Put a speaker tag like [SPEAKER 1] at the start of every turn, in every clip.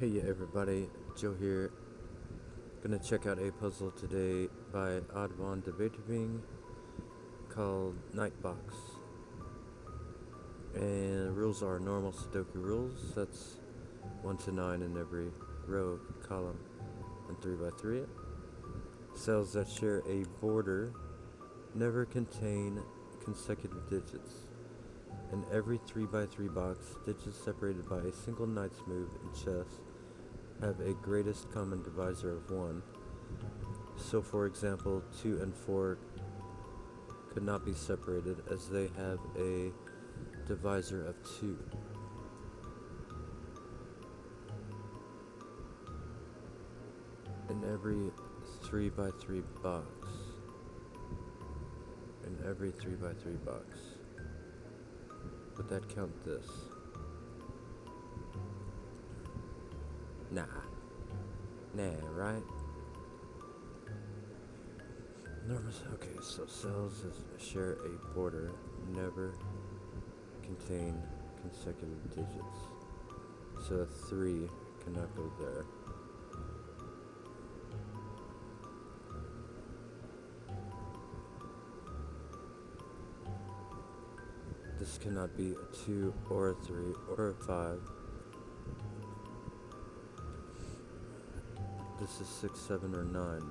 [SPEAKER 1] Hey everybody, Joe here. Gonna check out a puzzle today by Advan de Wetering called Nightbox. And the rules are normal Sudoku rules. That's 1 to 9 in every row, column, and 3 by 3. Cells that share a border never contain consecutive digits. In every 3 by 3 box, digits separated by a single knight's move in chess have a greatest common divisor of 1. So for example, 2 and 4 could not be separated as they have a divisor of 2. In every 3 by 3 box. In every 3 by 3 box. Would that count this? Nah. Nah, right? Okay, so cells that share a border never contain consecutive digits. So a 3 cannot go there. This cannot be a 2 or a 3 or a 5. This is 6, 7, or 9.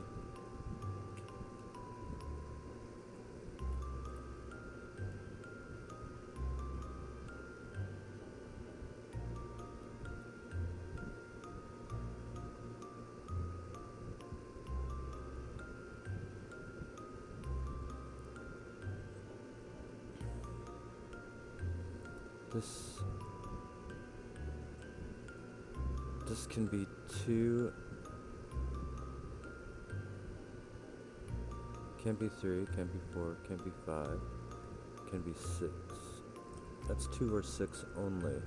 [SPEAKER 1] This can be 2, can't be 3, can't be 4, can't be 5, can be 6. That's 2 or 6 only.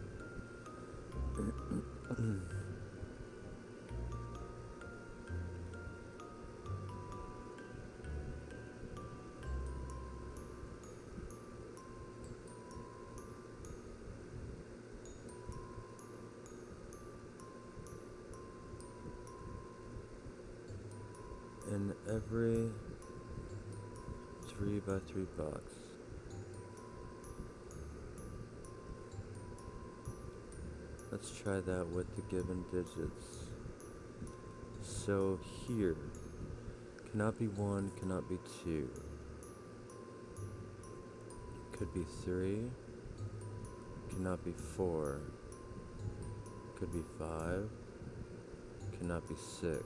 [SPEAKER 1] In every 3 by 3 box. Let's try that with the given digits. So here, cannot be 1, cannot be 2. Could be 3, cannot be 4. Could be 5, cannot be 6.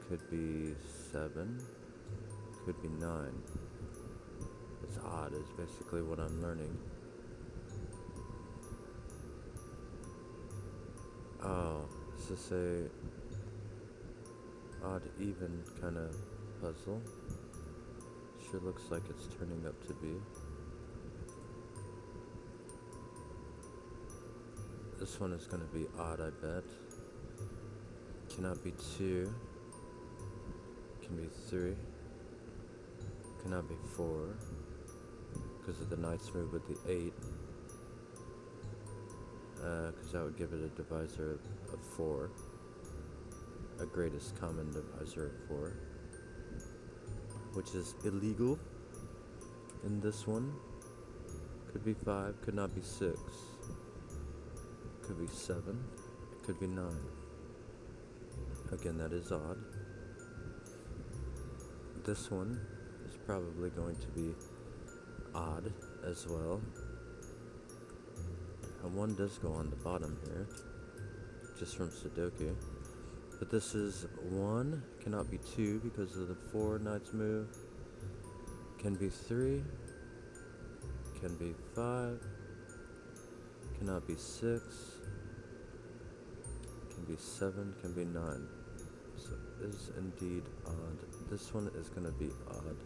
[SPEAKER 1] Could be 7, could be 9. It's odd, is basically what I'm learning. Oh, is this a odd even kind of puzzle? Sure looks like it's turning up to be. This one is gonna be odd, I bet. Cannot be 2. Can be 3. Cannot be 4. Because of the knight's move with the 8. Because that would give it a divisor of 4. A greatest common divisor of 4. Which is illegal in this one. Could be 5, could not be 6. Could be 7, could be 9. Again, that is odd. This one is probably going to be odd as well. And 1 does go on the bottom here, just from Sudoku. But this is 1, cannot be 2 because of the 4 knight's move. Can be 3, can be 5, cannot be 6, can be 7, can be 9. So it is indeed odd. This one is going to be odd.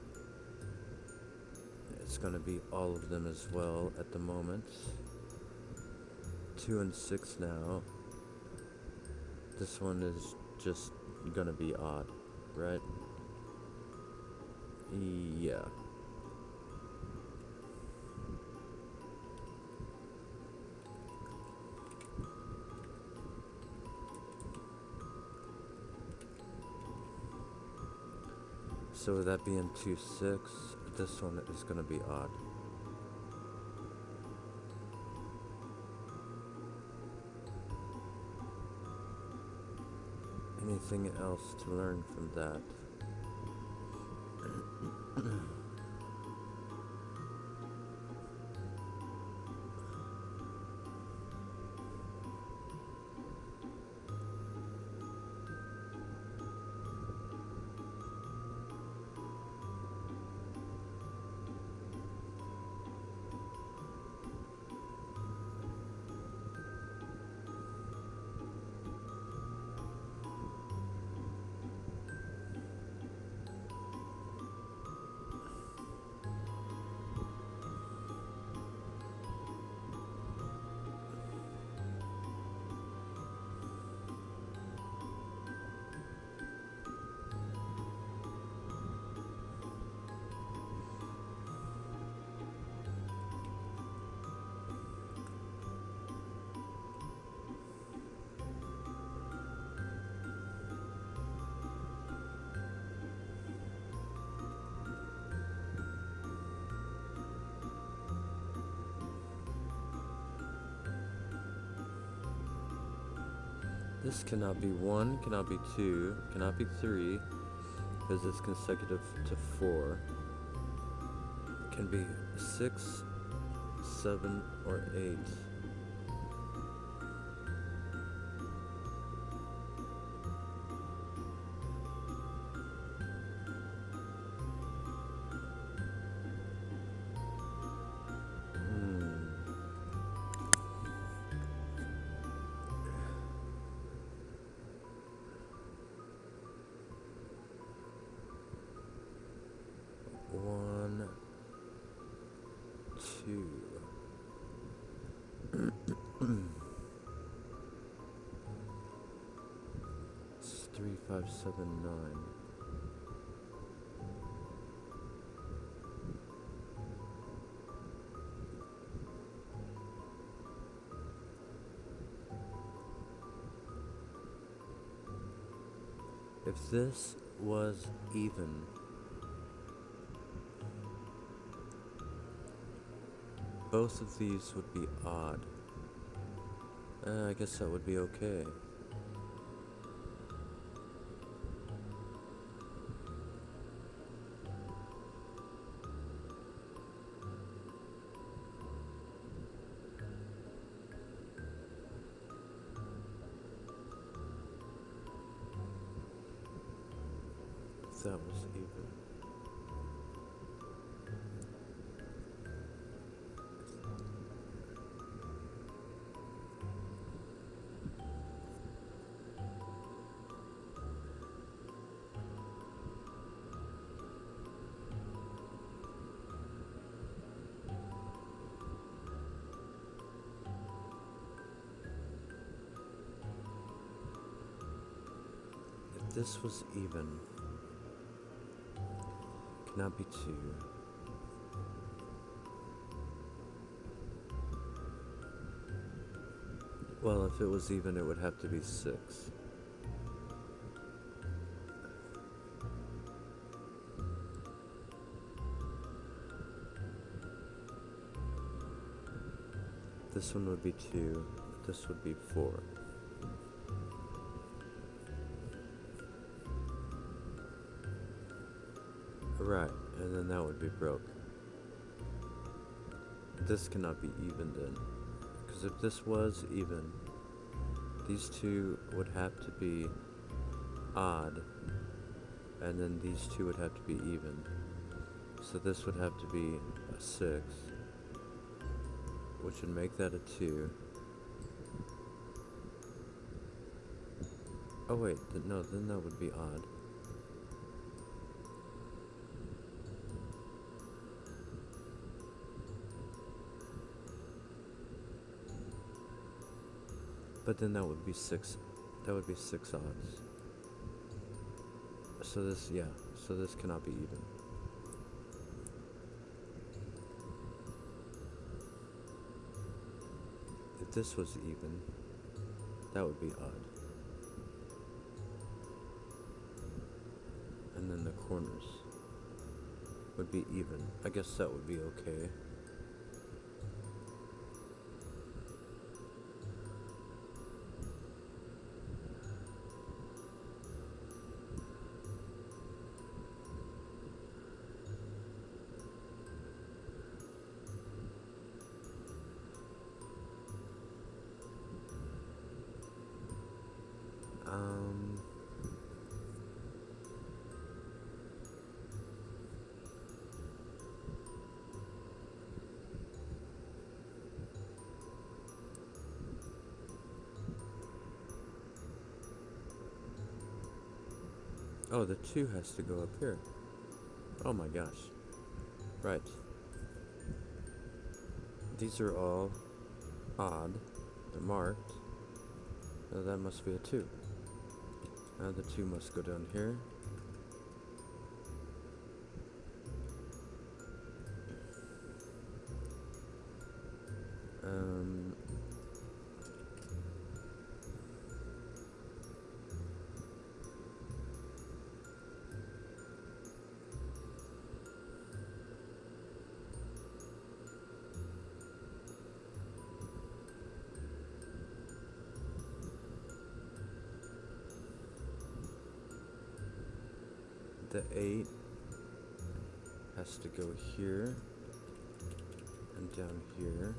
[SPEAKER 1] It's going to be all of them as well at the moment. 2 and 6 now. This one is just gonna be odd, right? Yeah. So with that being 2, 6, this one is going to be odd. Anything else to learn from that? This cannot be 1, cannot be 2, cannot be 3, because it's consecutive to 4. It can be 6, 7, or 8. One, two. It's 3, 5, 7, 9. If this was even, both of these would be odd. I guess that would be okay. If that was even. If this was even, cannot be 2. Well, if it was even, it would have to be 6. This one would be 2. This would be 4. Right, and then that would be broke. This cannot be even then. Because if this was even, these two would have to be odd, and then these two would have to be even. So this would have to be a 6, which would make that a 2. Oh wait, no, then that would be odd. But then that would be 6. That would be 6 odds. So this, yeah. So this cannot be even. If this was even, that would be odd. And then the corners. would be even. I guess that would be okay. Um, oh, the 2 has to go up here. Oh my gosh. Right. These are all odd. They're marked. So that must be a 2. Now the 2 must go down here. Um, the 8 has to go here and down here.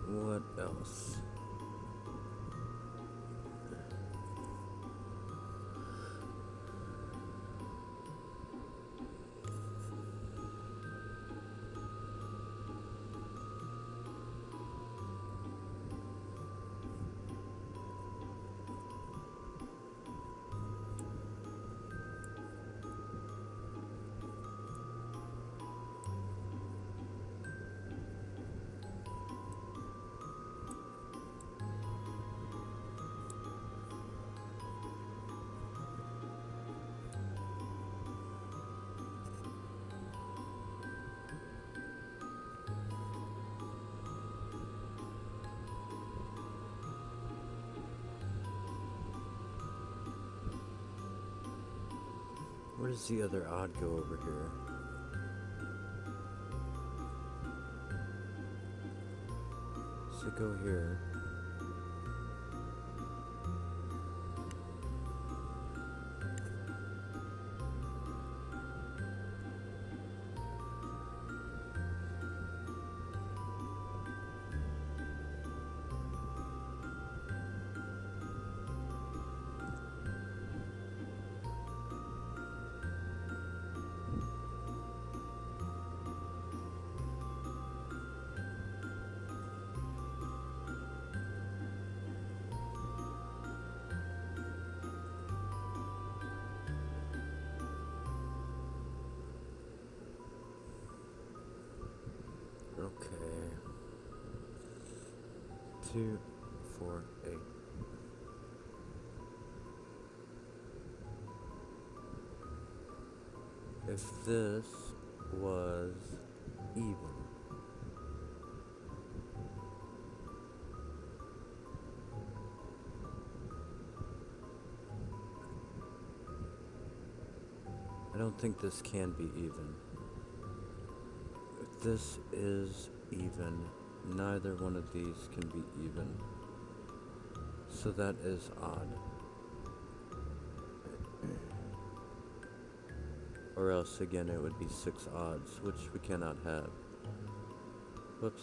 [SPEAKER 1] What else? Where does the other odd go over here? So go here. Okay. 2, 4, 8. If this was even, I don't think this can be even. If this is even, neither one of these can be even. So that is odd. Or else again it would be 6 odds, which we cannot have. Whoops.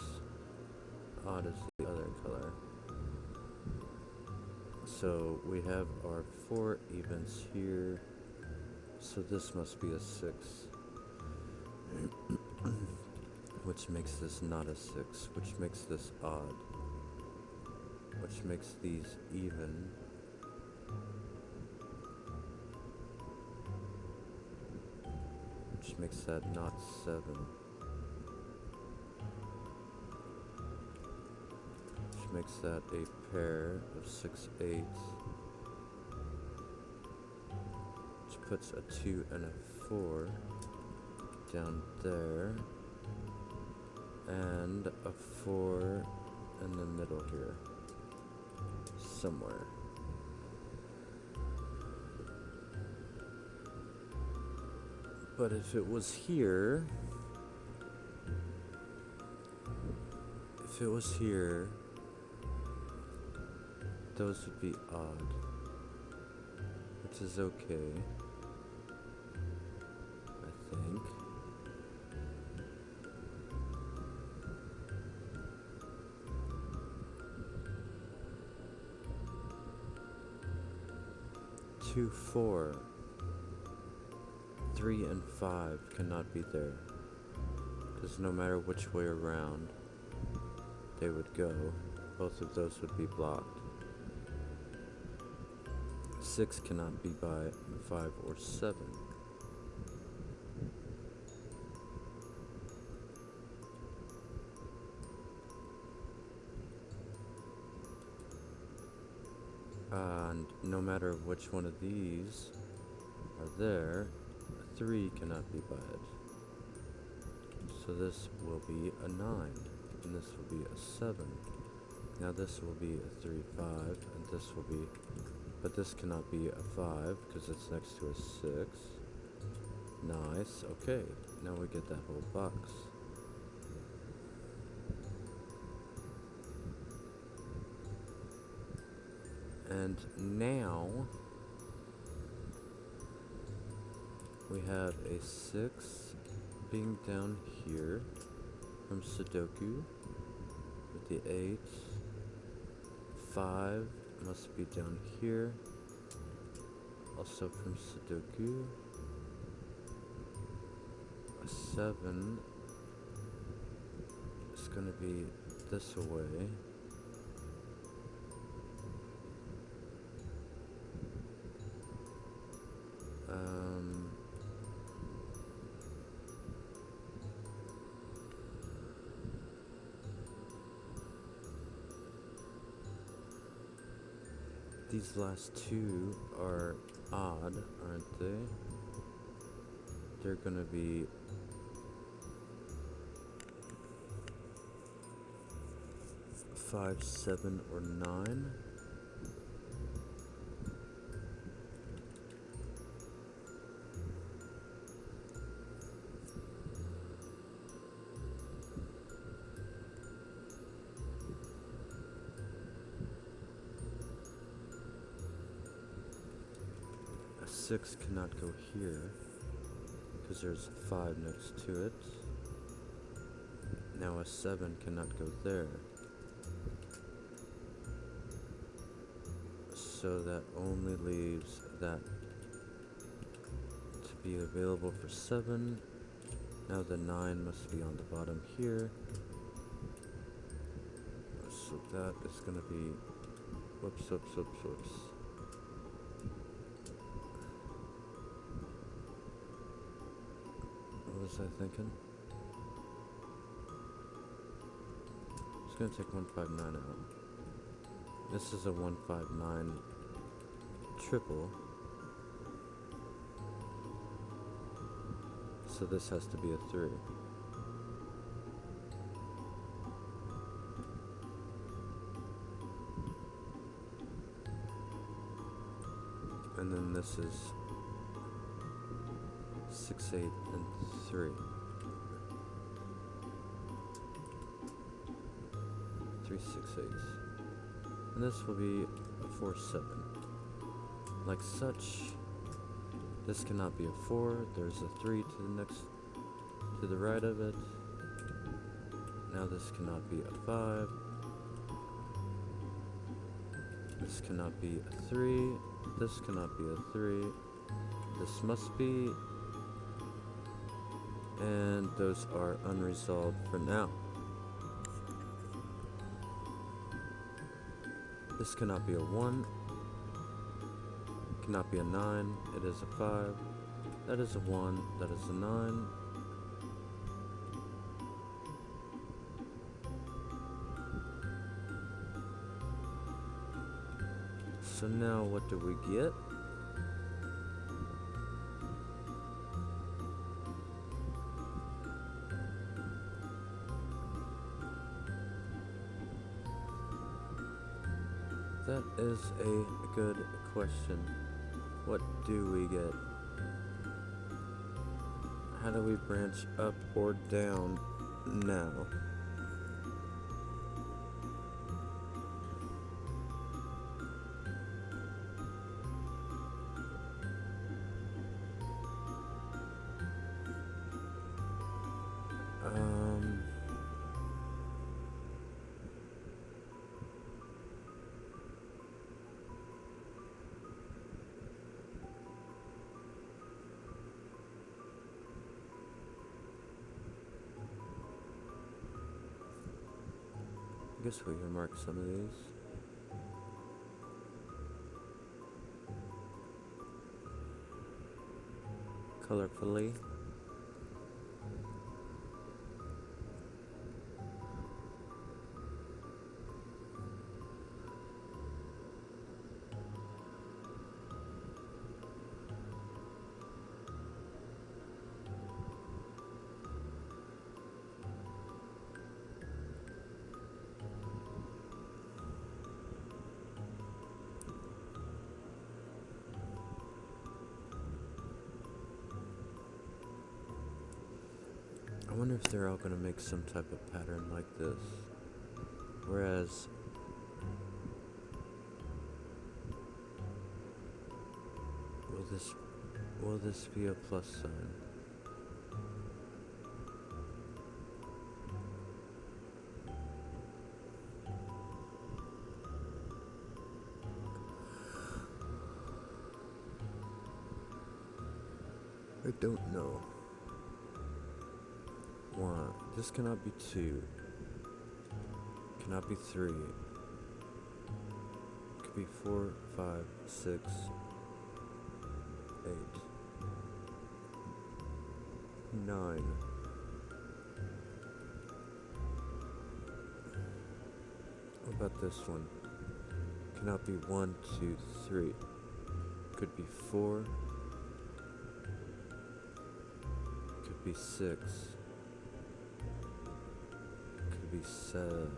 [SPEAKER 1] Odd is the other color. So we have our 4 evens here. So this must be a 6. which makes this not a 6, which makes this odd, which makes these even, which makes that not 7, which makes that a pair of 6 8s, which puts a 2 and a 4 down there, and a 4 in the middle here, somewhere. But if it was here, those would be odd, which is okay, I think. Two, 4, 3, and 5 cannot be there, because no matter which way around they would go, both of those would be blocked. 6 cannot be by 5 or 7. And no matter which one of these are there, 3 cannot be by it. So this will be a 9, and this will be a 7. Now this will be a 3, 5, and this will be, but this cannot be a 5 because it's next to a 6. Nice, okay, now we get that whole box. And now we have a 6 being down here from Sudoku with the 8. 5 must be down here, also from Sudoku. A 7 is going to be this away. These last two are odd, aren't they? They're gonna be 5, 7, or 9. A 6 cannot go here because there's a 5 next to it. Now a 7 cannot go there. So that only leaves that to be available for 7. Now the 9 must be on the bottom here. So that is going to be, whoops. What was I thinking? It's going to take 159 out. This is a 159 triple. So this has to be a 3. And then this is 6, 8, and 3. 3, 6, 8. And this will be a 4, 7. Like such. This cannot be a 4. There's a 3 to the right of it. Now this cannot be a 5. This cannot be a 3. This cannot be a 3. This must be And those are unresolved for now. This cannot be a 1. Cannot be a 9. It is a 5. That is a 1. That is a 9. So now what do we get? That is a good question. What do we get? How do we branch up or down now? I guess we can mark some of these. Colorfully. I wonder if they're all going to make some type of pattern like this. Whereas will this be a plus sign? I don't know. 1. This cannot be 2. Cannot be 3. Could be 4, 5, 6, 8, 9. What about this one? Cannot be 1, 2, 3. Could be 4. Could be 6. Could be 7.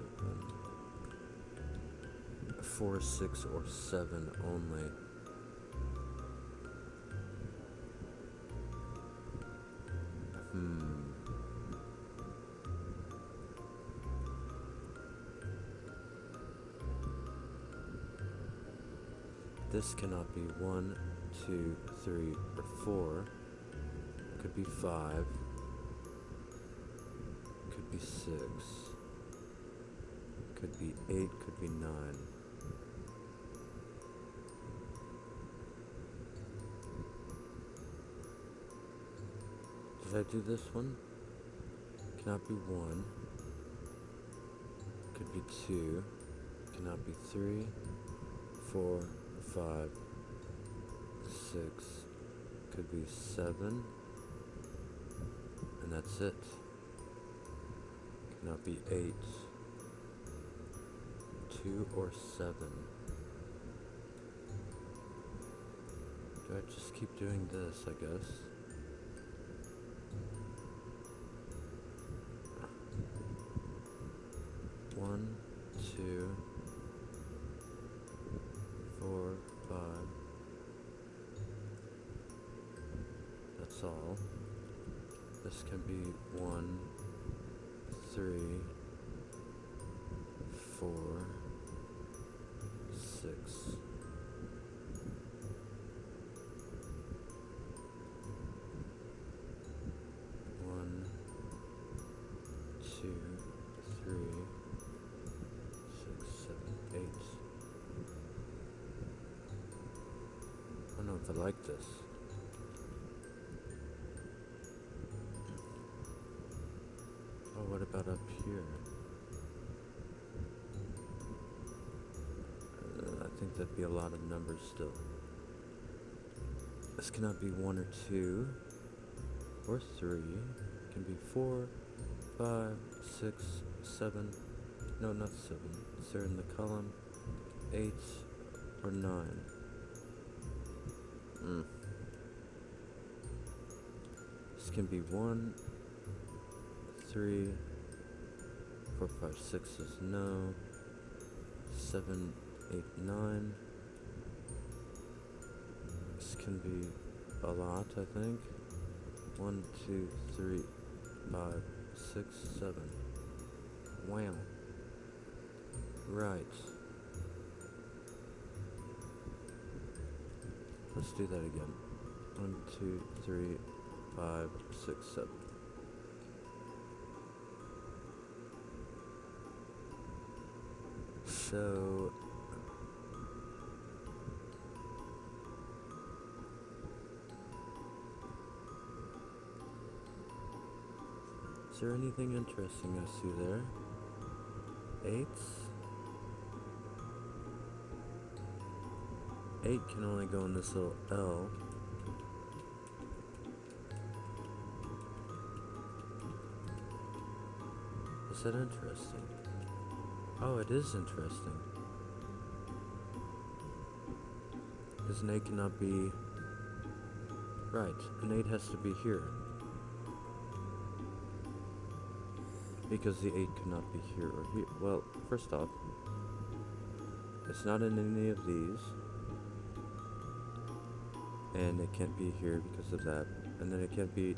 [SPEAKER 1] 4, 6, or 7 only. This cannot be 1, 2, 3, or 4. Could be 5. Could be 6. Could be 8. Could be 9. Did I do this one? Cannot be 1. Could be 2. Cannot be 3, 4, 5, 6. Could be 7. And that's it. Cannot be 8, 2, or 7. Do I just keep doing this, I guess? One, 2, 4, 5. That's all. This can be 1, 3, 4, 6. One, 2, 3, 6, 7, 8. I don't know if I like this. about up here? I think that'd be a lot of numbers still. This cannot be 1 or 2 or 3. It can be 4, 5, 6, 7. No, not 7. Is there in the column? 8 or 9. This can be 1, 3, 4, 5, 6 is no. 7, 8, 9. This can be a lot, I think. 1, 2, 3, 5, 6, 7. Wow. Right. Let's do that again. 1, 2, 3, 5, 6, 7. So is there anything interesting I see there? 8? 8 can only go in this little L. Is that interesting? Oh, it is interesting. Because an 8 cannot be... Right, an 8 has to be here. Because the 8 cannot be here or here. Well, first off, it's not in any of these. And it can't be here because of that. And then it can't be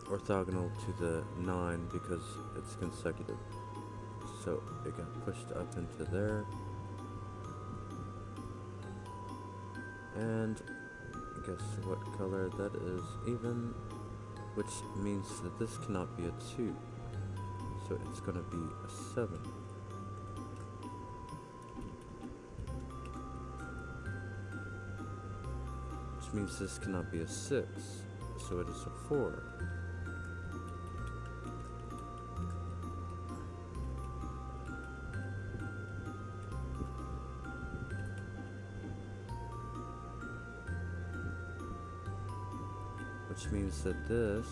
[SPEAKER 1] orthogonal to the 9 because it's consecutive. So it got pushed up into there. And guess what color that is? Even, which means that this cannot be a 2. So it's going to be a 7. Which means this cannot be a 6. So it is a 4. Which means that this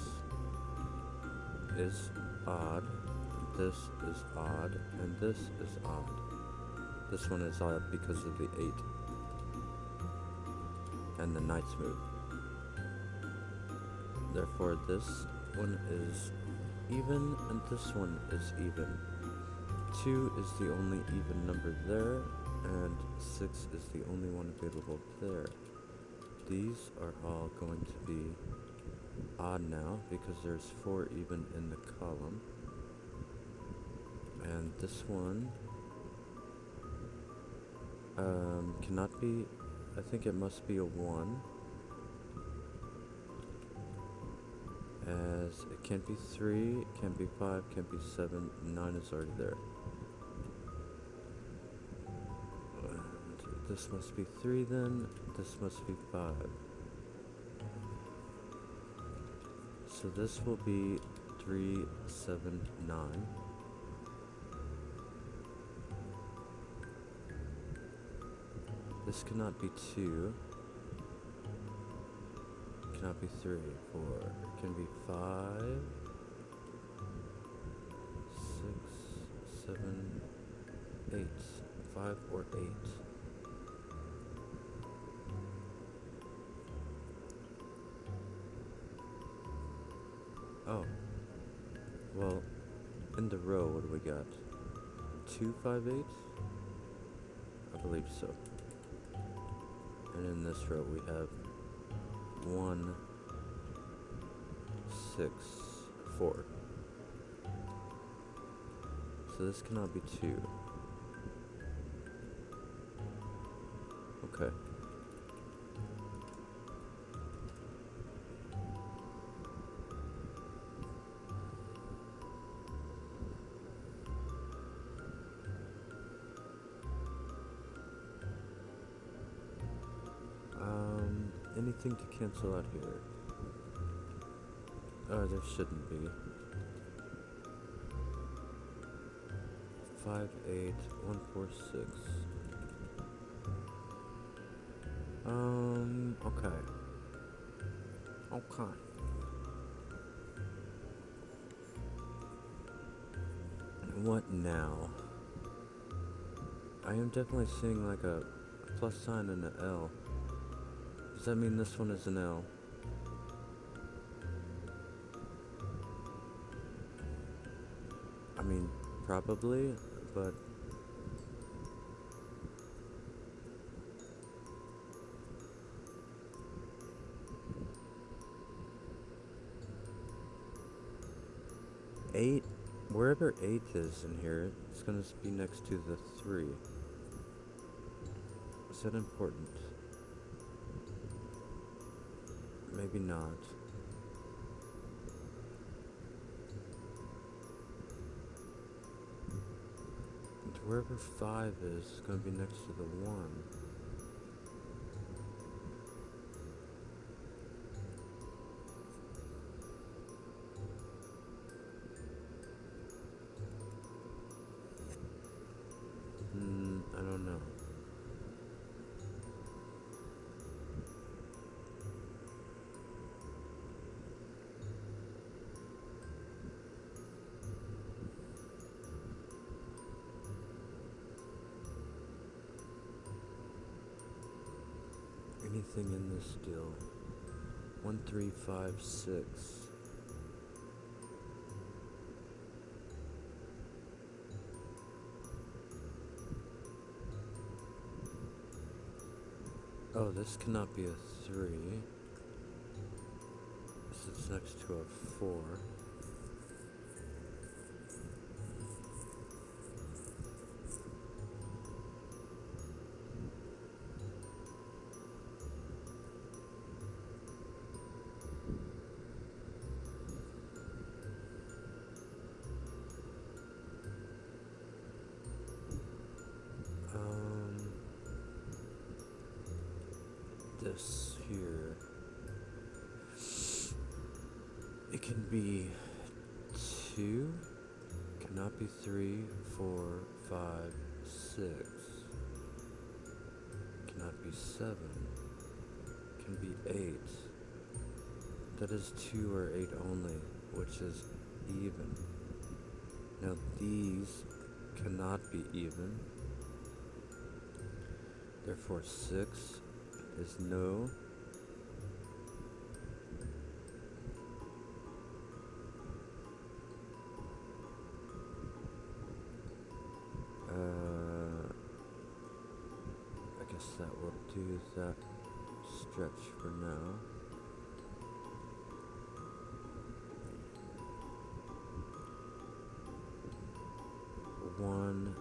[SPEAKER 1] is odd, this is odd, and this is odd. This one is odd because of the 8 and the knight's move. Therefore this one is even and this one is even. 2 is the only even number there, and 6 is the only one available there. These are all going to be odd now because there's 4 even in the column. And this one cannot be, I think it must be a 1, as it can't be 3, it can't be 5, can't be 7, 9 is already there. And this must be 3 then, this must be 5. So this will be 3, 7, 9. This cannot be 2. It cannot be 3, 4. It can be 5, 6, 7, 8. 5 or 8. Oh. Well, in the row, what do we got? 2, 5, 8? I believe so. And in this row we have 1, 6, 4. So this cannot be 2. Okay. Anything to cancel out here? Oh, there shouldn't be. 5, 8, 1, 4, 6. Okay. Okay. What now? I am definitely seeing like a plus sign and an L. Does that mean this one is an L? I mean, probably, but... Eight, wherever 8 is in here, it's gonna be next to the 3. Is that important? Maybe not. And wherever 5 is, it's gonna be next to the 1. I don't know. Anything in this deal? 1, 3, 5, 6. Oh, this cannot be a 3. This is next to a 4. This here. It can be 2, cannot be 3, 4, 5, 6, cannot be 7, can be 8. That is 2 or 8 only, which is even. Now these cannot be even, therefore 6 is no. I guess that will do that stretch for now. One.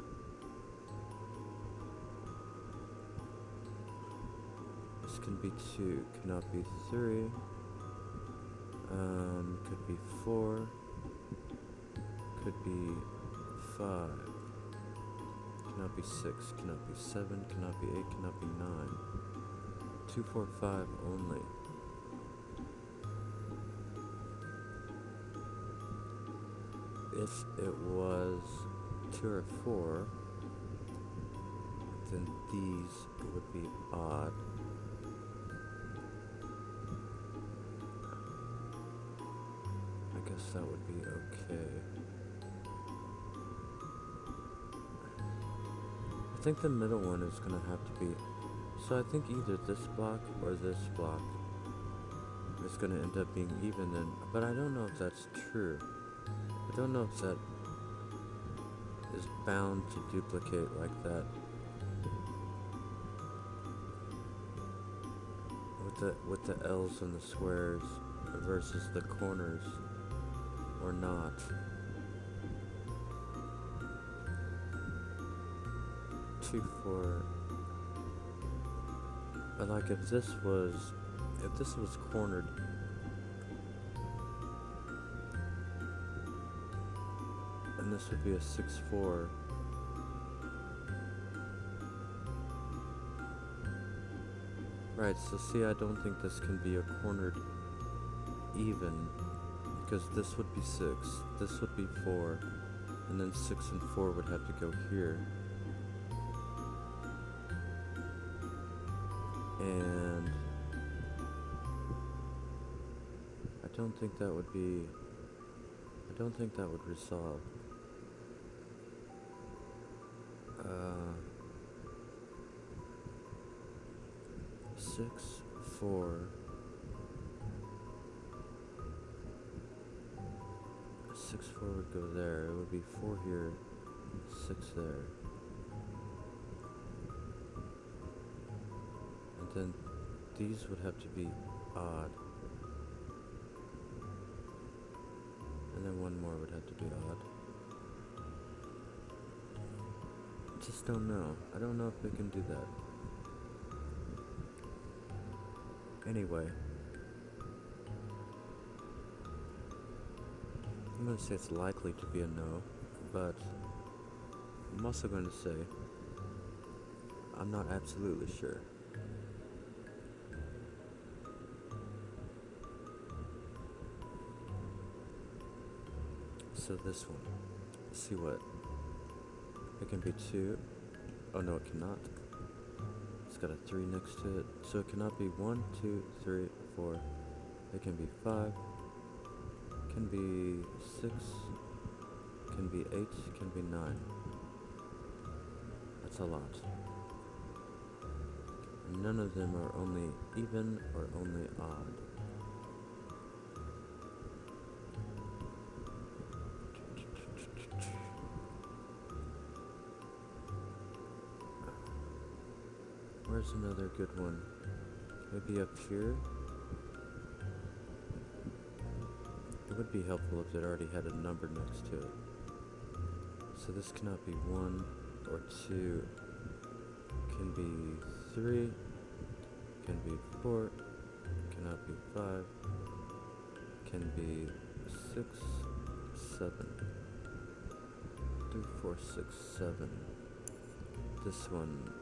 [SPEAKER 1] This can be 2, cannot be 3. Could be 4. Could be 5. Cannot be 6, cannot be 7, cannot be 8, cannot be 9. 2, 4, 5 only. If it was 2 or 4, then these would be odd. I guess that would be okay. I think the middle one is gonna have to be, so I think either this block or this block is gonna end up being even, and but I don't know if that's true. I don't know if that is bound to duplicate like that with the L's and the squares versus the corners, or not. Two, 4. But like if this was cornered, and this would be a 6, 4. Right, so see, I don't think this can be a cornered even, because this would be 6, this would be 4, And then 6 and 4 would have to go here. And I don't think that would resolve. 6, 4. 6, 4 would go there. It would be 4 here, 6 there. And then these would have to be odd. And then one more would have to be odd. Just don't know. I don't know if we can do that. Anyway, I'm going to say it's likely to be a no, but I'm also going to say I'm not absolutely sure. So this one, let's see what, it can be 2, oh no it cannot, it's got a 3 next to it, so it cannot be 1, 2, 3, 4, it can be 5, can be 6, can be 8, can be 9, that's a lot. None of them are only even or only odd. Where's another good one? Maybe up here? It would be helpful if it already had a number next to it. So this cannot be 1 or 2. Can be 3. Can be 4. Cannot be 5. Can be 6, 7. 3, 4, 6, 7. This one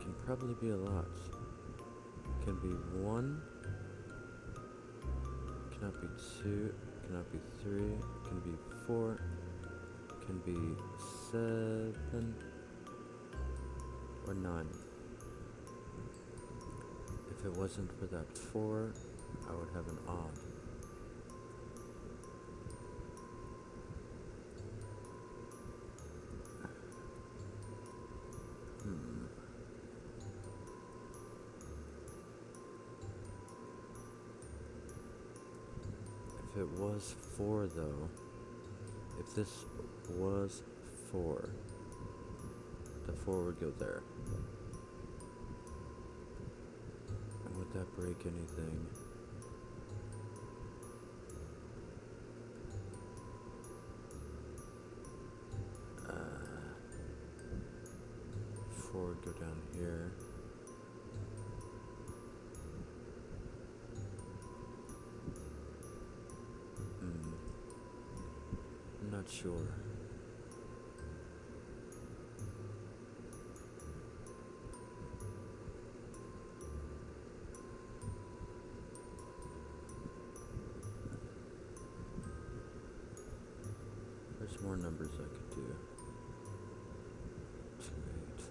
[SPEAKER 1] can probably be a lot. Can be 1. Cannot be 2. Cannot be 3. Can be 4. Can be 7 or 9. If it wasn't for that 4, I would have an odd. If it was 4 though, if this was 4, the 4 would go there. And would that break anything? Four would go down here. I'm not sure. There's more numbers I could do. 2, 8.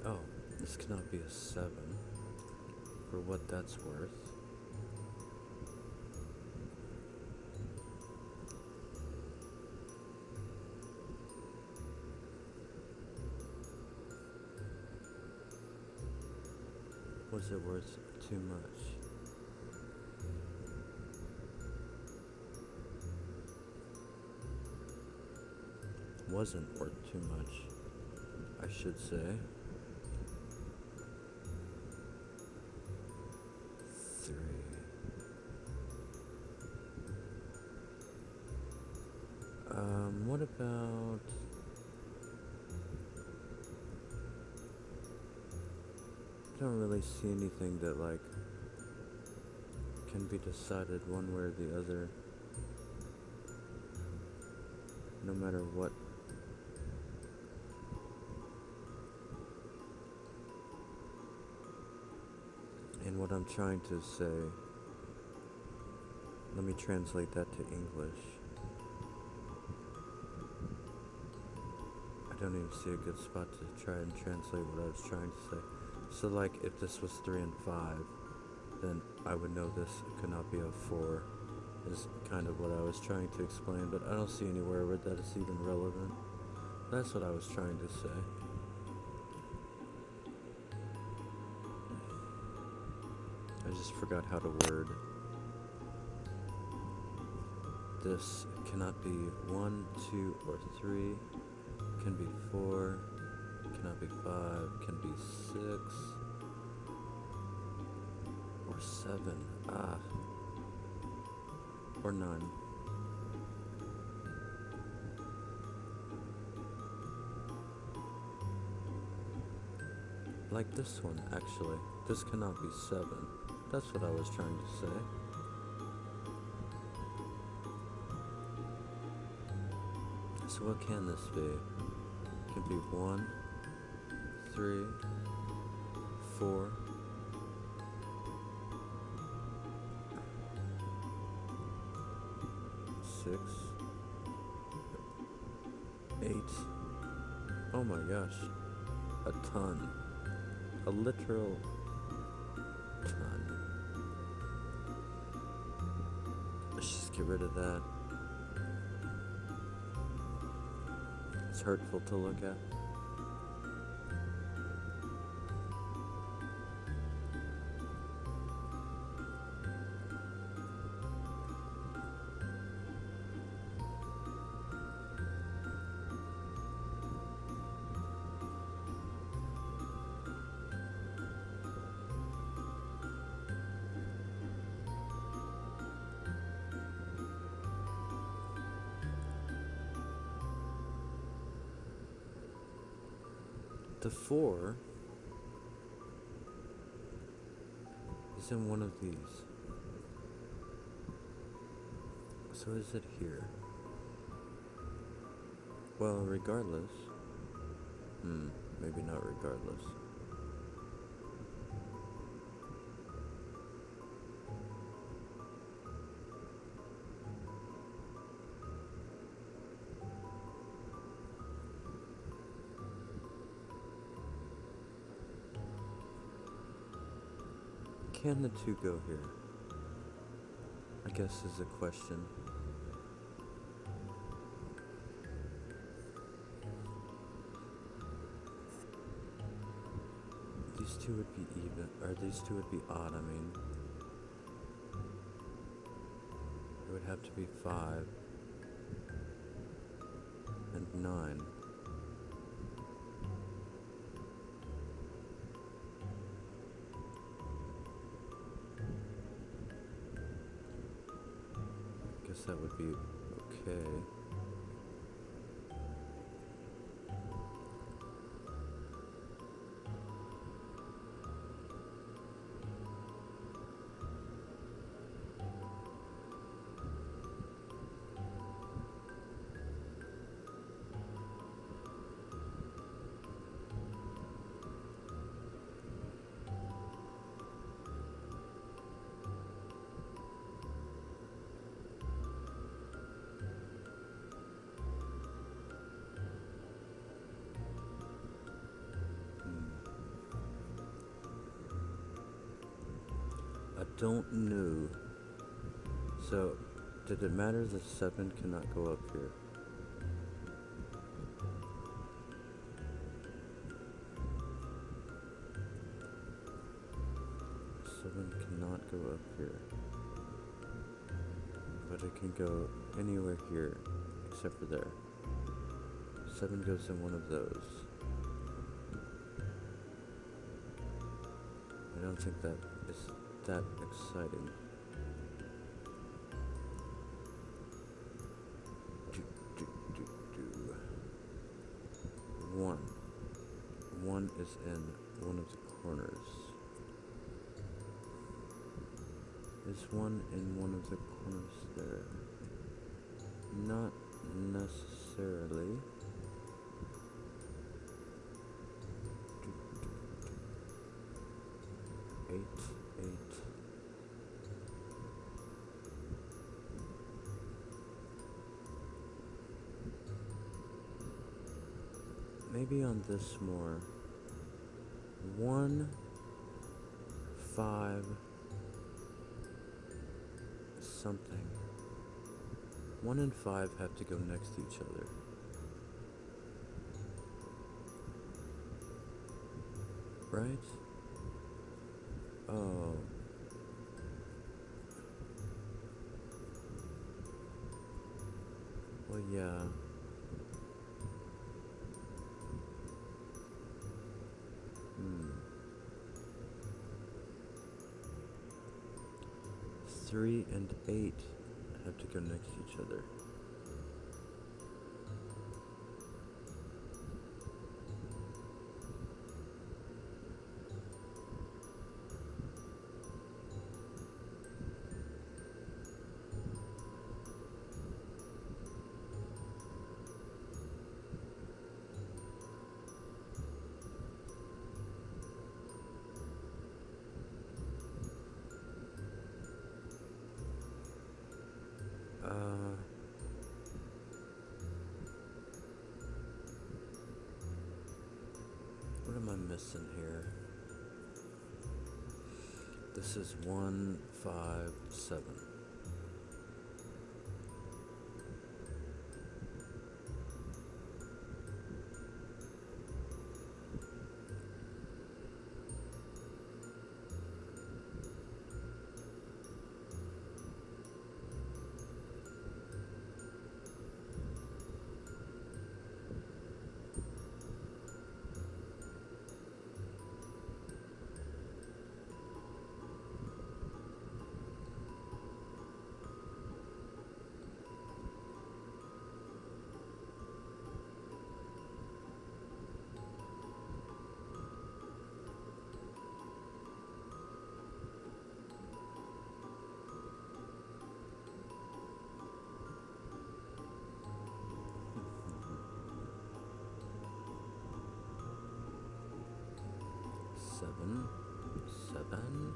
[SPEAKER 1] Oh, this cannot be a 7, for what that's worth. Was it worth too much? Wasn't worth too much, I should say. 3. What about... I don't really see anything that, like, can be decided one way or the other, no matter what And what I'm trying to say, let me translate that to English. I don't even see a good spot to try and translate what I was trying to say. So like if this was 3 and 5, then I would know this could not be a 4, is kind of what I was trying to explain, but I don't see anywhere where that is even relevant. That's what I was trying to say. I just forgot how to word. This cannot be 1, 2, or 3. Can be 4. Cannot be 5. Can be 6. Or 7. Or 9. Like this one, actually. This cannot be 7. That's what I was trying to say. So what can this be? It can be 1, 3, 4, 6, 8. Oh my gosh. A ton. A literal ton. Let's just get rid of that. It's hurtful to look at. The 4 is in one of these. So is it here? Well, regardless. Maybe not regardless. Can the 2 go here? I guess is a question. These 2 would be even, or these 2 would be odd, I mean. It would have to be 5 and 9. Guess that would be okay. I don't know. So, did it matter that 7 cannot go up here? Seven cannot go up here. But it can go anywhere here, except for there. 7 goes in one of those. I don't think that is that exciting. One is in one of the corners. Is 1 in one of the corners there? Not necessarily. 8, 8. Maybe on this more. 1, 5, something. 1 and 5 have to go next to each other. Right? Oh. Well, yeah. Hmm. 3 and 8 have to go next to each other. What am I missing here? This is 1, 5, 7. Seven, 7.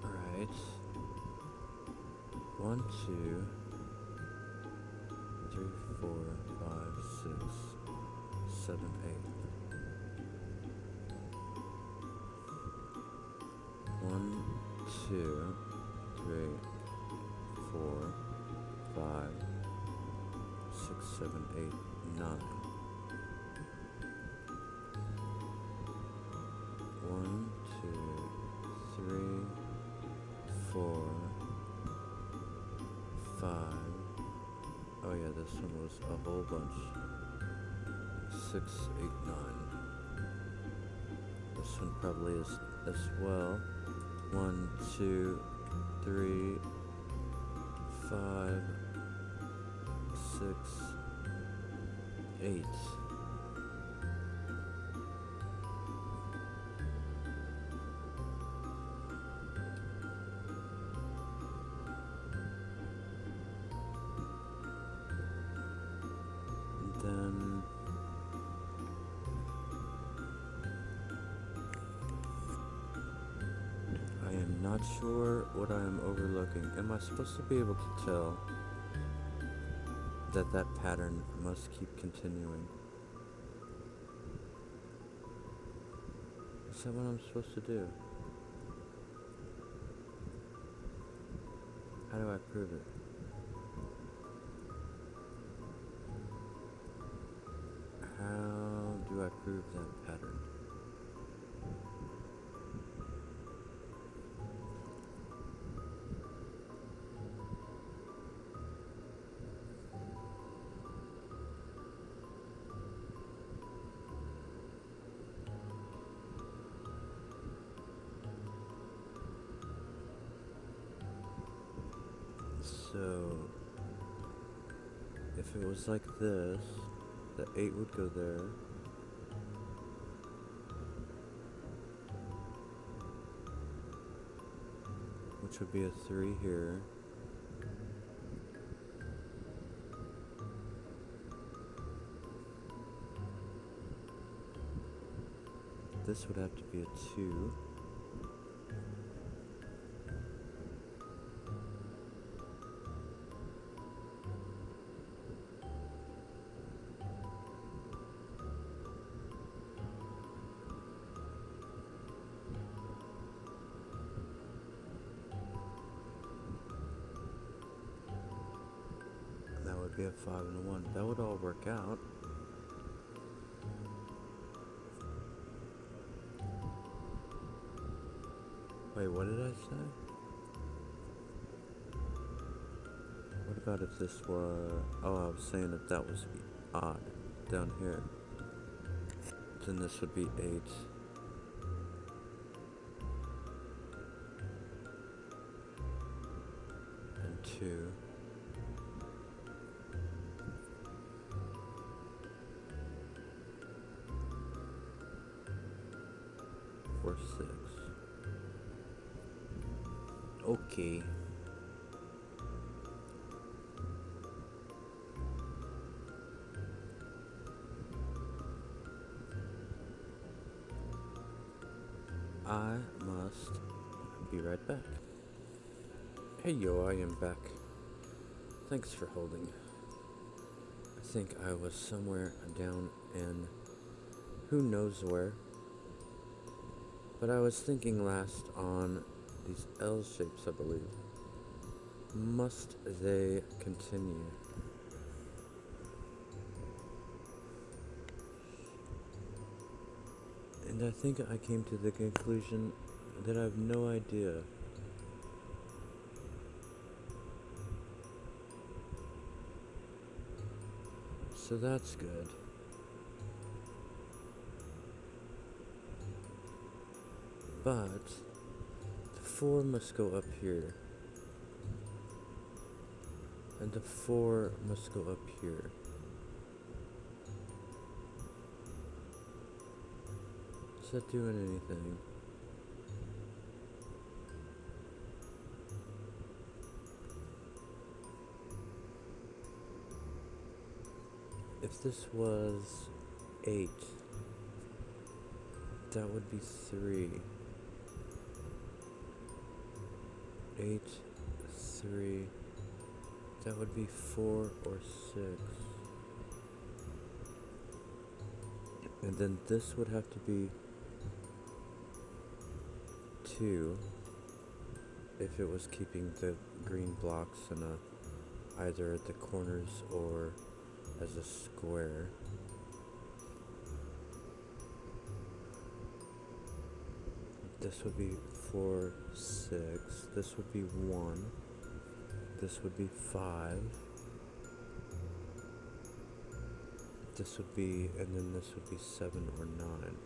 [SPEAKER 1] Alright. 1, 2, 3, 4, 5, 6, 7, 8. 1, 2, 3, 4, 5, 6, 7, 8, 9. 1, 2, 3, 4, 5. Oh yeah, this one was a whole bunch. 6, 8, 9. This one probably is as well. 1, 2, 3, 5, 6, 8. And then I am not sure what I am overlooking. Am I supposed to be able to tell that that pattern must keep continuing? Is that what I'm supposed to do? How do I prove it? How do I prove that pattern? So, if it was like this, The 8 would go there. Which would be a 3 here. This would have to be a 2. That would be a 5 and a 1. That would all work out. Wait, what did I say? What about if this were... Oh, I was saying if that was odd down here. Then this would be 8. And 2. Or 6. Okay. I must be right back. Hey yo, I am back. Thanks for holding. I think I was somewhere down in who knows where. But I was thinking last on these L shapes, I believe. Must they continue? And I think I came to the conclusion that I have no idea. So that's good. But the 4 must go up here. And the 4 must go up here. Is that doing anything? If this was 8, that would be 3. 8, 3, that would be 4 or 6. And then this would have to be 2 if it was keeping the green blocks in either at the corners or as a square. This would be 4, 6. This would be 1. This would be 5. This would be, and then this would be 7 or 9.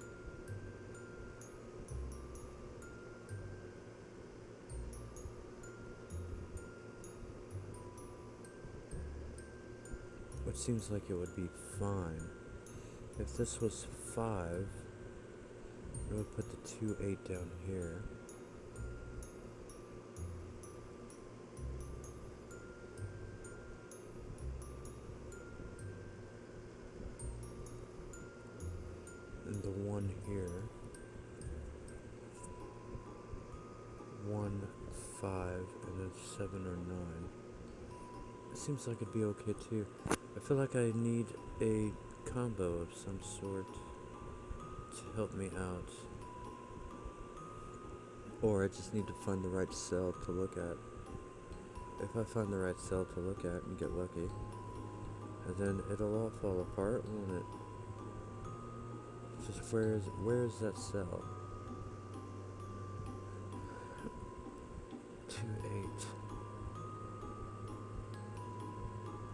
[SPEAKER 1] Which seems like it would be fine. If this was 5, I would put the 2, 8 down here. And the 1 here. 1, 5, and then 7 or 9. It seems like it'd be okay too. I feel like I need a combo of some sort to help me out. Or I just need to find the right cell to look at. If I find the right cell to look at and get lucky, and then it'll all fall apart, won't it? Just where is that cell? 2, 8.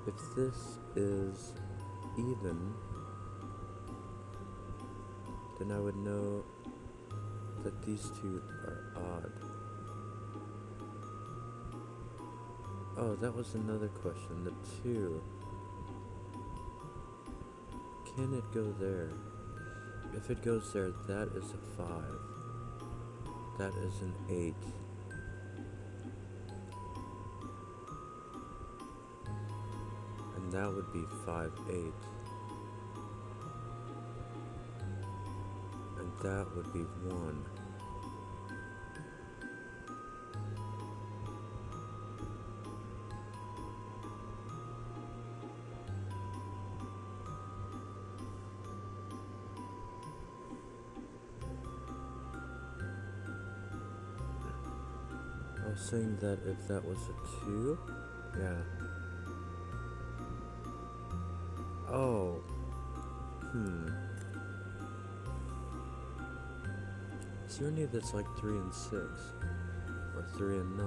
[SPEAKER 1] If this is even, then I would know that these two are odd. Oh, that was another question. The 2. can it go there? If it goes there, that is a 5. That is an 8. And that would be 5, 8. And that would be 1. I was saying that if that was a 2, yeah. Oh, is there any that's like 3 and 6? Or 3 and 9?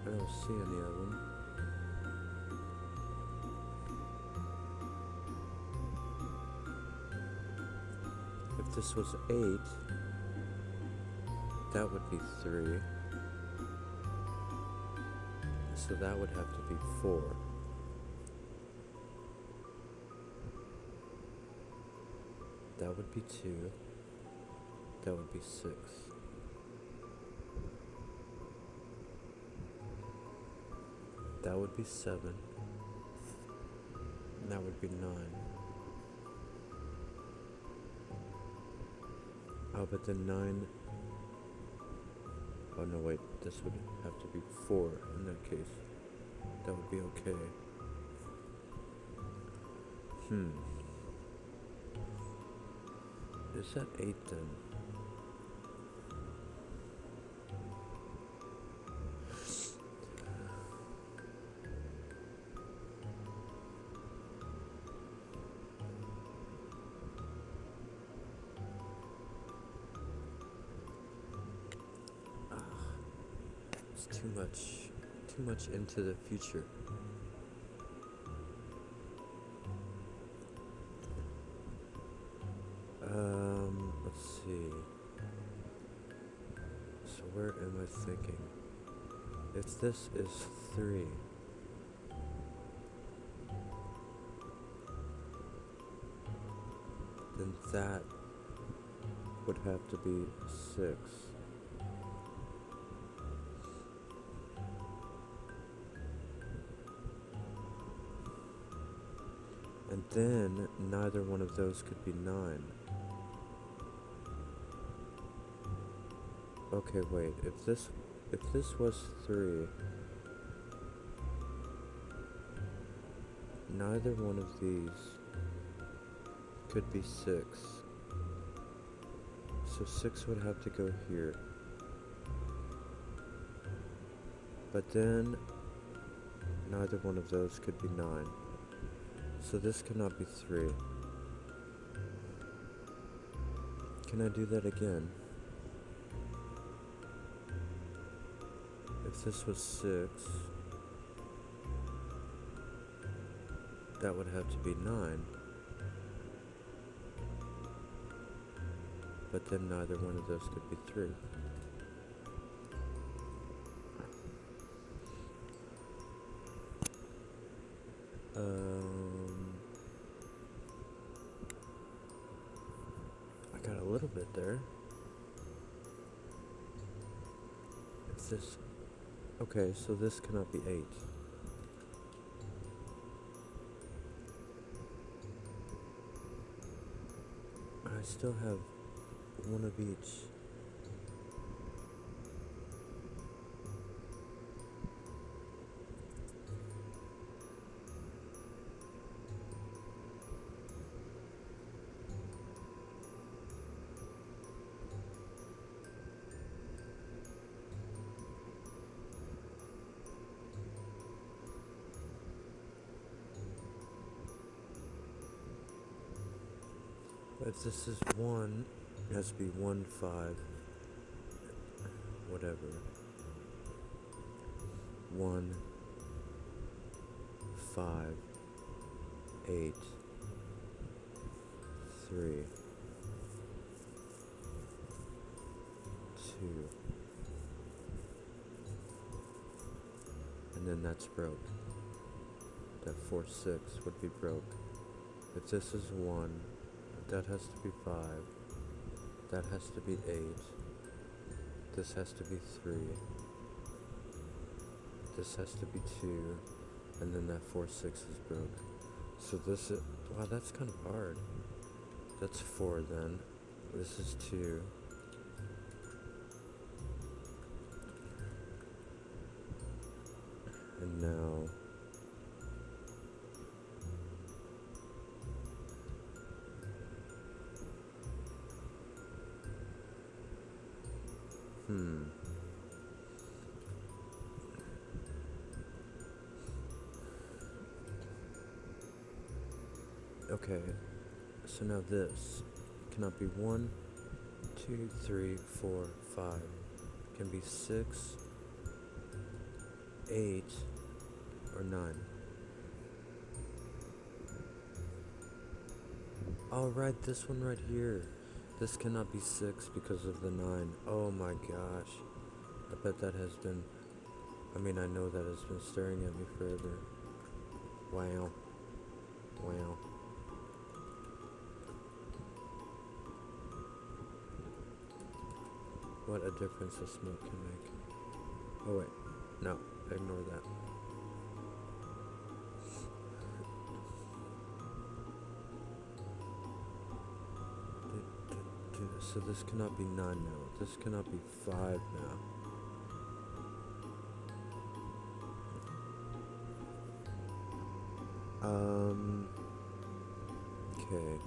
[SPEAKER 1] I don't see any of them. If this was 8, that would be 3. So that would have to be 4. That would be 2. That would be 6. That would be 7. And that would be 9. Oh, but then 9... Oh no, wait, this would have to be 4 in that case. That would be okay. Is that 8 then? It's too much into the future. Let's see. So where am I thinking? If this is 3, then that would have to be 6. And then neither one of those could be 9. Okay, wait, if this was 3, neither one of these could be 6. So 6 would have to go here. But then neither one of those could be 9. So this cannot be 3. Can I do that again? If this was 6, that would have to be 9. But then neither one of those could be 3. I got a little bit there. If this... Okay, so this cannot be 8. I still have one of each. If this is 1, it has to be 1, 5, whatever. 1, 5, 8, 3, 2, and then that's broke. That 4-6 would be broke. If this is 1, that has to be 5. That has to be 8. This has to be 3. This has to be 2. And then that 4-6 is broke. So this is... Wow, that's kind of hard. That's 4 then. This is 2. And now... Okay, so now this cannot be 1, 2, 3, 4, 5. It can be 6, 8, or 9. Oh, right, this one right here. This cannot be 6 because of the 9. Oh my gosh. I bet that has been... I mean, I know that has been staring at me forever. Wow. Wow. What a difference a smoke can make. Oh wait, no, ignore that. So this cannot be 9 now. This cannot be 5 now. Okay.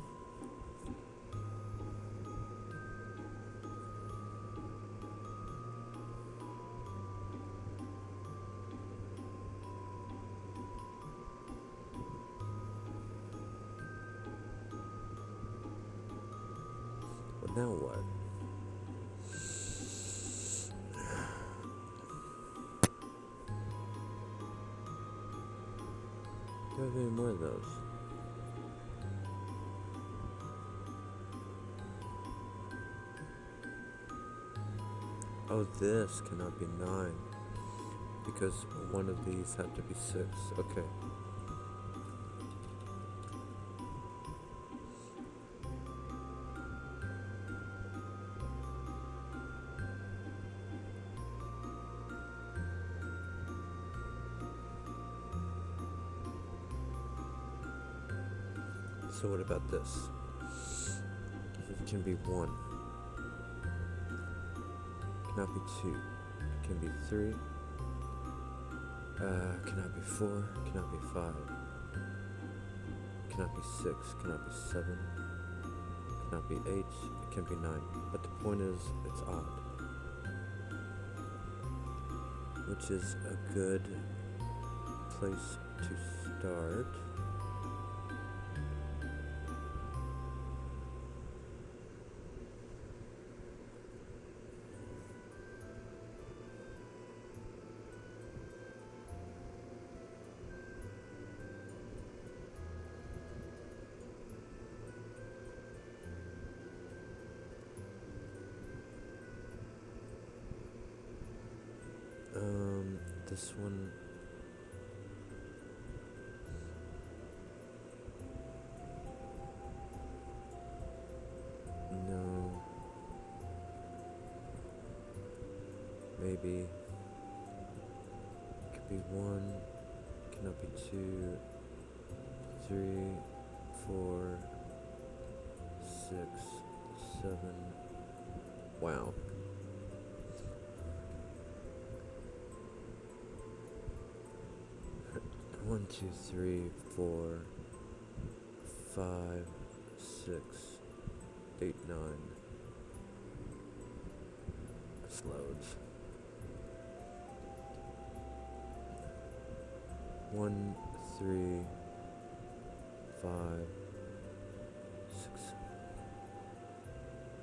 [SPEAKER 1] Well, now what? Do I have any more of those? Oh, this cannot be 9. Because one of these had to be 6. Okay. So what about this? It can be 1. Cannot be 2. It can be 3. Cannot be 4. Cannot be 5. Cannot be 6. Cannot be 7. Cannot be 8. It can be 9. But the point is, it's odd. Which is a good place to start. This one... No. Maybe. Could be 1. Cannot be 2. 3, 4, 6, 7. Wow. One, 2, 3, 4, 5, 6, 8, 9. This loads. 1, 3, 5, 6,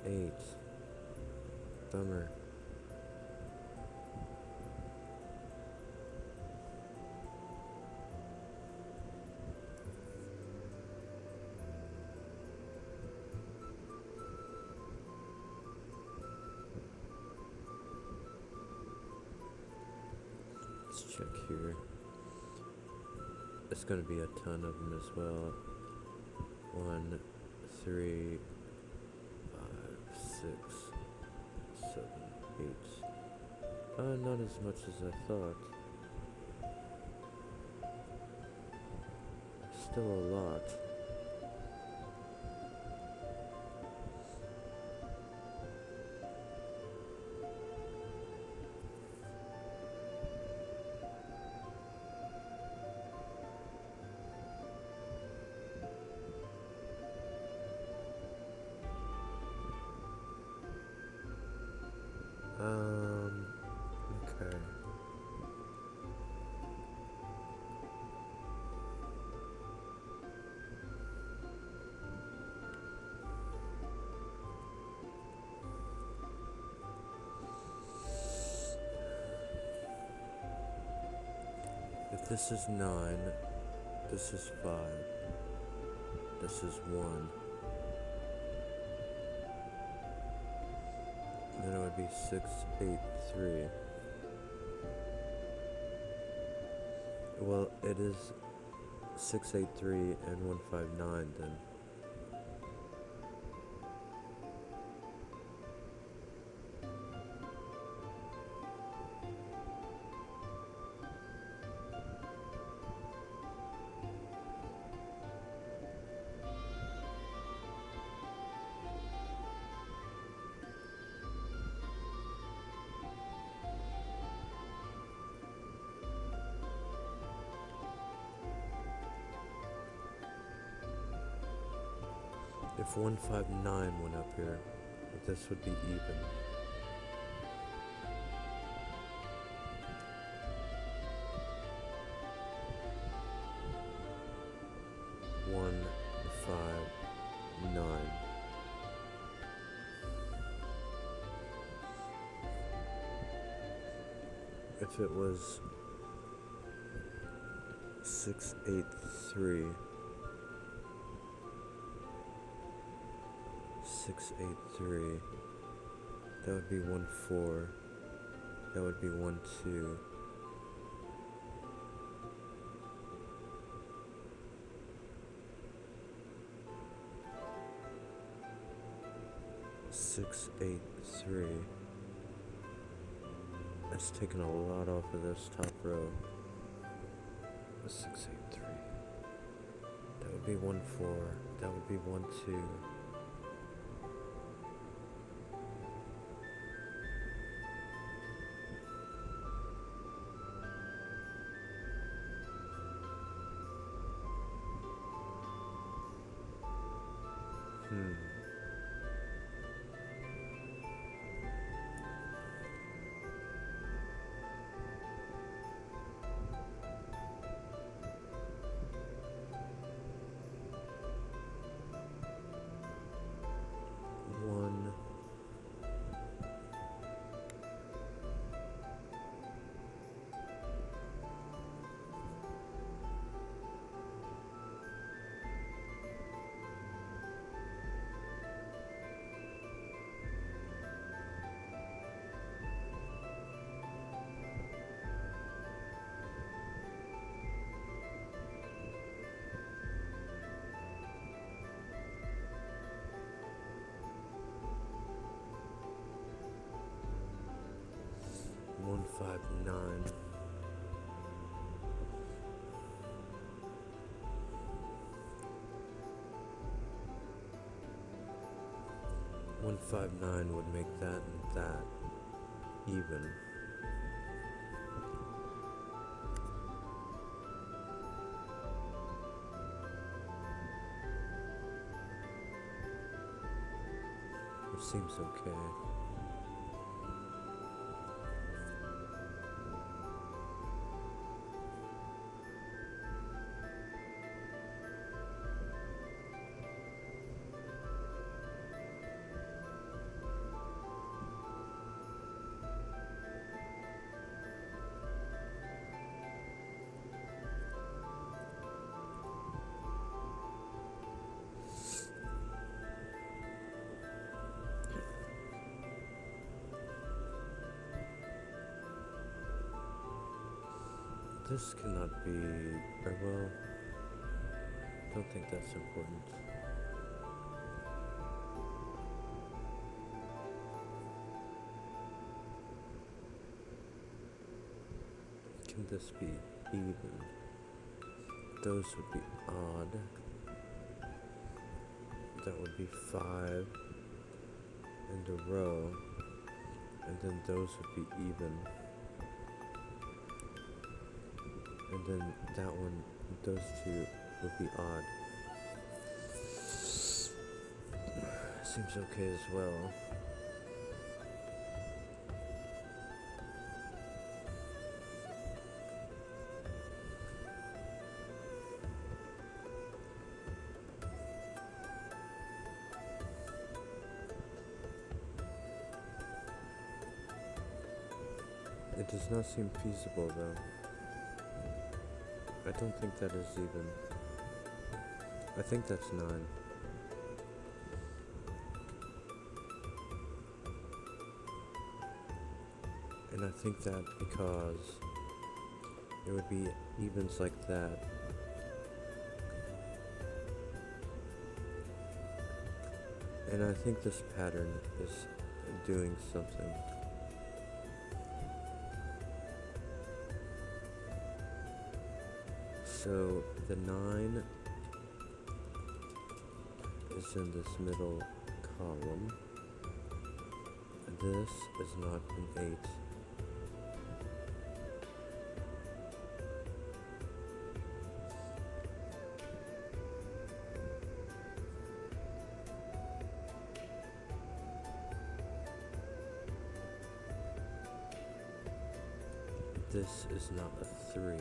[SPEAKER 1] 8. Bummer. let's check here. It's gonna be a ton of them as well. 1, 3, 5, 6, 7, 8. Not as much as I thought. Still a lot. Okay. If this is 9, this is 5, this is 1, then it would be 6, 8, 3. Well, it is 683 and 159 then. If 159 went up here, this would be even. One, 5, 9. If it was 6, 8, 3. 6, 8, 3. That would be 1, 4. That would be 1, 2. Six, 8, 3. That's taken a lot off of this top row. 6, 8, 3. That would be 1, 4. That would be 1, 2. Hmm. One. One, 5, 9. One, 5, 9 would make that and that even. Which seems okay. This cannot be, or well, don't think that's important. Can this be even? Those would be odd. That would be 5 in the row, and then those would be even. And then that one, those two would be odd. Seems okay as well. It does not seem feasible though. I don't think that is even. I think that's 9. And I think that because it would be evens like that. And I think this pattern is doing something. So the 9 is in this middle column. This is not an 8. This is not a 3.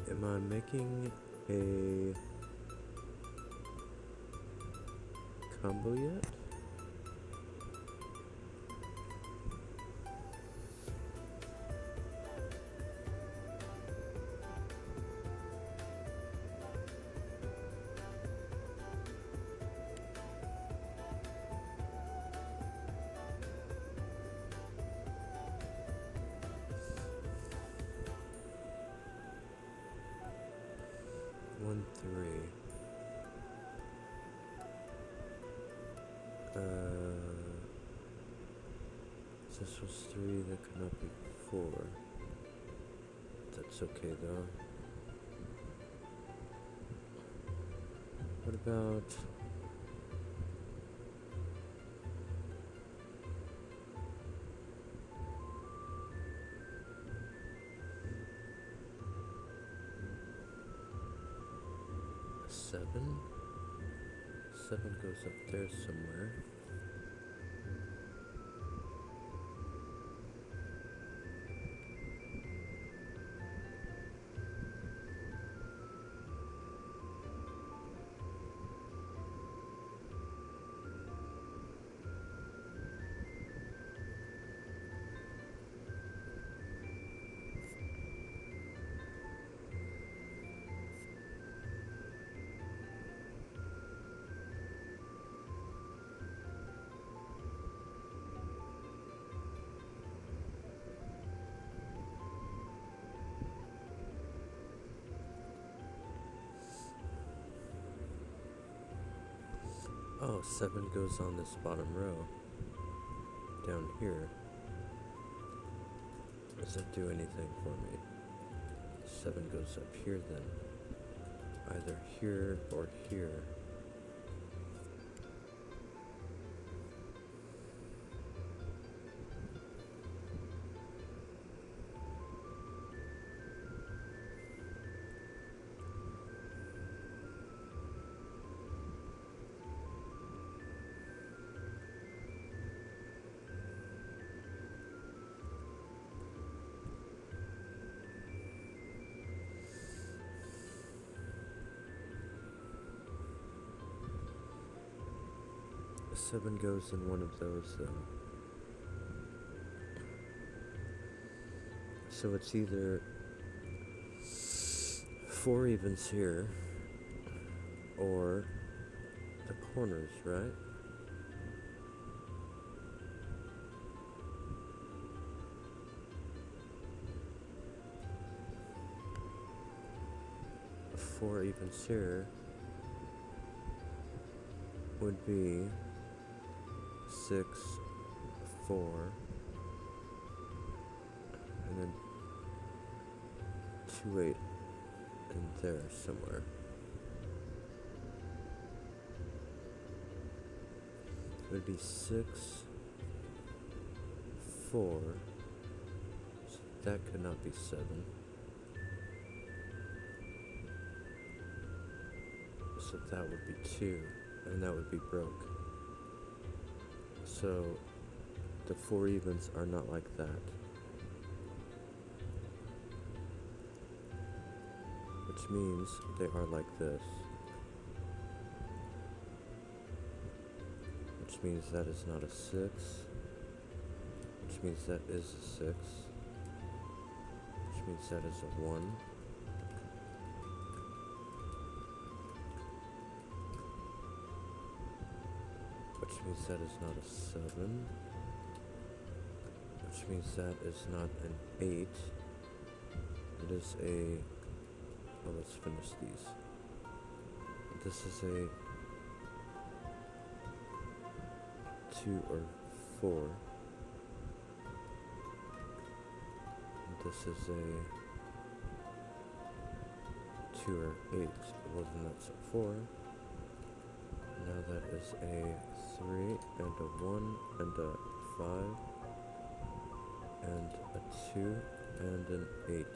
[SPEAKER 1] Am I making a combo yet? One, 3. This was 3, that could not be 4. That's okay though. What about... a 7? 7 goes up there somewhere. Oh, 7 goes on this bottom row. Down here. Does that do anything for me? 7 goes up here then. Either here or here. 7 goes in one of those then. So it's either 4 evens here, or the corners, right? A 4 evens here would be 6, 4, and then 2, 8 in there somewhere. It would be 6, 4, so that could not be 7. So that would be 2, and that would be broke. So the 4 evens are not like that. Which means they are like this. Which means that is not a 6. Which means that is a 6. Which means that is a 1. Which means that is not a 7. Which means that is not an 8. It is a... Oh, let's finish these. This is a 2 or 4. And this is a 2 or 8. Well, then that's a 4. Now that is a 3 and a 1 and a 5 and a 2 and an 8.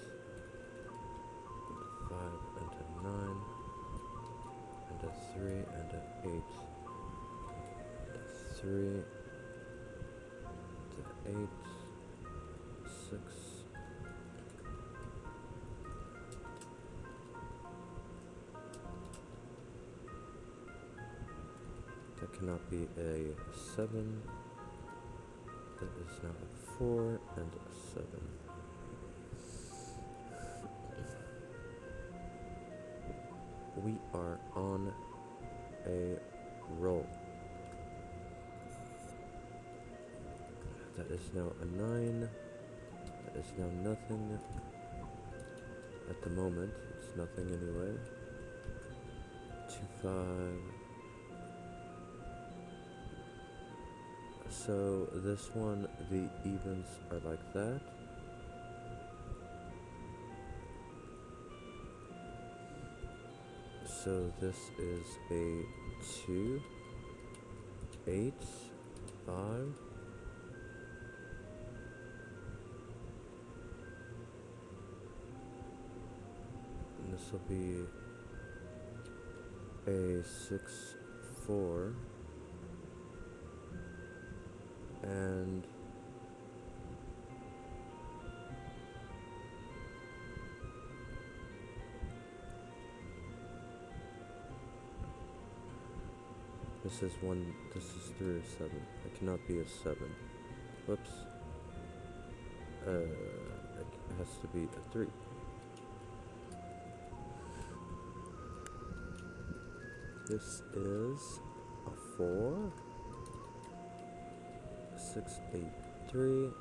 [SPEAKER 1] 5 and a 9 and a 3 and an 8 and a 3 and an 8, 6, that cannot be a 7, that is now a 4 and a 7. We are on a roll. That is now a 9. That is now nothing. At the moment, it's nothing anyway. 2, 5. So this one, the evens are like that. So this is a 2, 8, 5. And this will be a 6, 4. And this is 3 or 7. It cannot be a 7. Whoops. It has to be a 3. This is a 4. 6, 8, 3.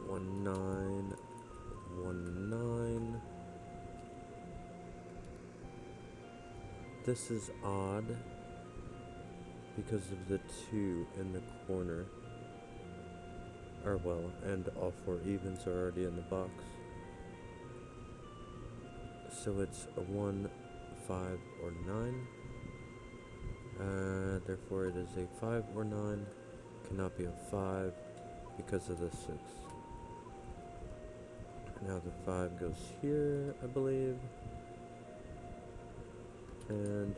[SPEAKER 1] 1, 9. 1, 9. This is odd because of the 2 in the corner. Or well, and all 4 evens are already in the box. So it's a 1, 5, or 9. Therefore it is a 5 or 9. Cannot be a 5 because of the 6. Now the 5 goes here, I believe. And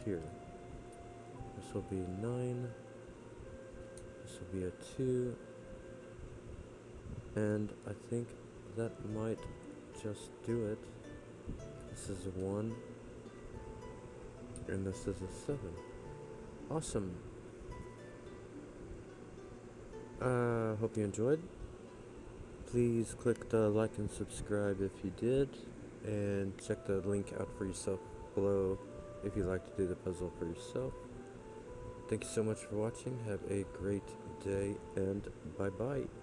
[SPEAKER 1] here. This will be 9. This will be a 2. And I think that might just do it. This is a 1. And this is a 7. Awesome. Hope you enjoyed. Please click the like and subscribe if you did, and check the link out for yourself below if you'd like to do the puzzle for yourself. Thank you so much for watching. Have a great day, and bye-bye.